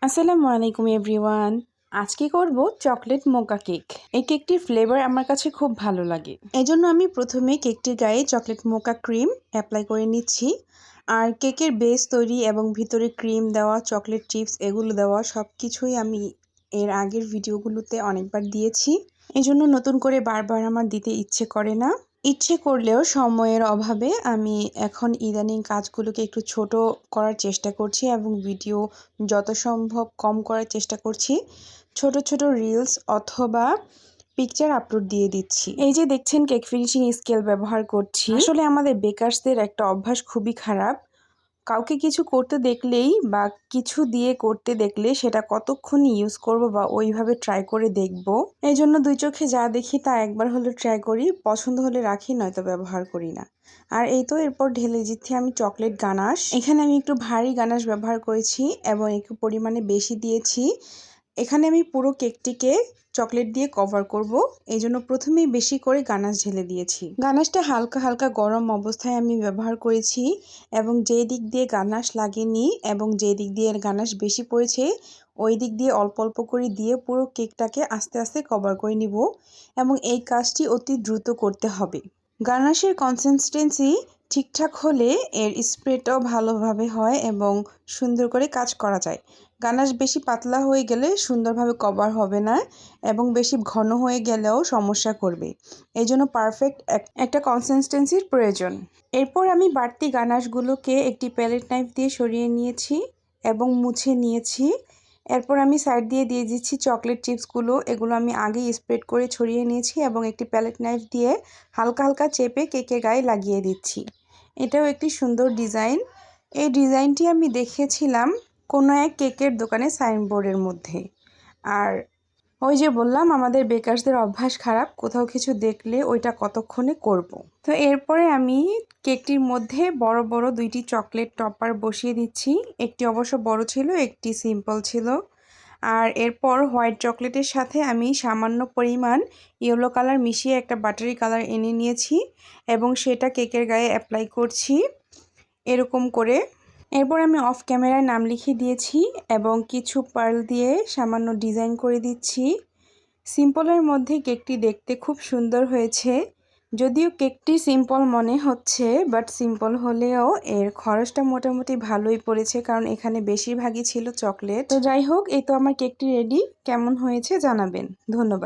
আসসালামু আলাইকুম এভরিওয়ান। আজকে করব চকলেট মোকা কেক। এই কেকটির ফ্লেভার আমার কাছে খুব ভালো লাগে। এজন্য আমি প্রথমে কেকটির গায়ে চকলেট মোকা ক্রিম অ্যাপ্লাই করে নিচ্ছি। আর কেকের বেস তৈরি এবং ভিতরে ক্রিম দেওয়া, চকলেট চিপস এগুলো দেওয়া সব কিছুই আমি এর আগের ভিডিওগুলোতে অনেকবার দিয়েছি। এজন্য নতুন করে বারবার আমার দিতে ইচ্ছে করে না। ইচ্ছে করলেও সময়ের অভাবে আমি এখন ইদানিং কাজগুলোকে একটু ছোট করার চেষ্টা করছি এবং ভিডিও যত সম্ভব কম করার চেষ্টা করছি। ছোট ছোট রিলস অথবা পিকচার আপলোড দিয়ে দিচ্ছি। এই যে দেখছেন কেক ফিনিশিং স্কেল ব্যবহার করছি। আসলে আমাদের বেকারসদের একটা অভ্যাস খুবই খারাপ। কাউকে কিছু করতে দেখলেই বা কিছু দিয়ে করতে দেখলে সেটা কতক্ষণ ইউজ করব বা ওইভাবে ট্রাই করে দেখব। এই জন্য দুই চোখে যা দেখি তা একবার হলে ট্রাই করি, পছন্দ হলে রাখি, নয়তো ব্যবহার করি না। আর এই তো এরপর ঢেলে দিচ্ছি আমি চকলেট গানাশ। এখানে আমি একটু ভারী গানাশ ব্যবহার করেছি এবং একটু পরিমাণে বেশি দিয়েছি। এখানে আমি পুরো কেকটিকে চকলেট দিয়ে কভার করব, এই জন্য প্রথমেই বেশি করে গানাশ ঢেলে দিয়েছি। গানাশটা হালকা হালকা গরম অবস্থায় আমি ব্যবহার করেছি এবং যেই দিক দিয়ে গানাশ লাগেনি এবং যেই দিক দিয়ে গানাশ বেশি পড়েছে ওই দিক দিয়ে অল্প অল্প করে দিয়ে পুরো কেকটাকে আস্তে আস্তে কভার করে নিব এবং এই কাজটি অতি দ্রুত করতে হবে। গানাশের কনসিস্টেন্সি ঠিকঠাক হলে এর স্প্রেটাও ভালোভাবে হয় এবং সুন্দর করে কাজ করা যায়। গানাশ বেশি পাতলা হয়ে গেলে সুন্দরভাবে কভার হবে না এবং বেশি ঘন হয়ে গেলেও সমস্যা করবে। এই জন্য পারফেক্ট একটা কনসিস্টেন্সির প্রয়োজন। এরপর আমি বাড়তি গানাশগুলোকে একটি প্যালেট নাইফ দিয়ে সরিয়ে নিয়েছি এবং মুছে নিয়েছি। এরপর আমি সাইড দিয়ে দিচ্ছি চকলেট চিপসগুলো। এগুলো আমি আগেই স্প্রেড করে ছড়িয়ে নিয়েছি এবং একটি প্যালেট নাইফ দিয়ে হালকা হালকা চেপে কেকের গায়ে লাগিয়ে দিচ্ছি। এটাও একটি সুন্দর ডিজাইন। এই ডিজাইনটি আমি দেখেছিলাম কোনো এক কেকের দোকানে সাইনবোর্ডের মধ্যে। আর ওই যে বললাম আমাদের বেকারসদের অভ্যাস খারাপ, কোথাও কিছু দেখলে ওইটা কতক্ষণে করব। তো এরপরে আমি কেকটির মধ্যে বড় বড় দুইটি চকলেট টপার বসিয়ে দিচ্ছি। একটি অবশ্য বড় ছিল, একটি সিম্পল ছিল। আর এরপর হোয়াইট চকলেটের সাথে আমি সামান্য পরিমাণ ইয়েলো কালার মিশিয়ে একটা বাটারি কালার এনে নিয়েছি এবং সেটা কেকের গায়ে অ্যাপ্লাই করছি এরকম করে। এরপর আমি অফ ক্যামেরায় নাম লিখে দিয়েছি এবং কিছু পার্ল দিয়ে সামান্য ডিজাইন করে দিচ্ছি। সিম্পলের মধ্যে কেকটি দেখতে খুব সুন্দর হয়েছে। যদিও কেকটি সিম্পল মনে হচ্ছে, বাট সিম্পল হলেও এর খরচটা মোটামুটি ভালোই পড়েছে, কারণ এখানে বেশিরভাগই ছিল চকলেট। তো যাই হোক, এই তো আমার কেকটি রেডি। কেমন হয়েছে জানাবেন। ধন্যবাদ।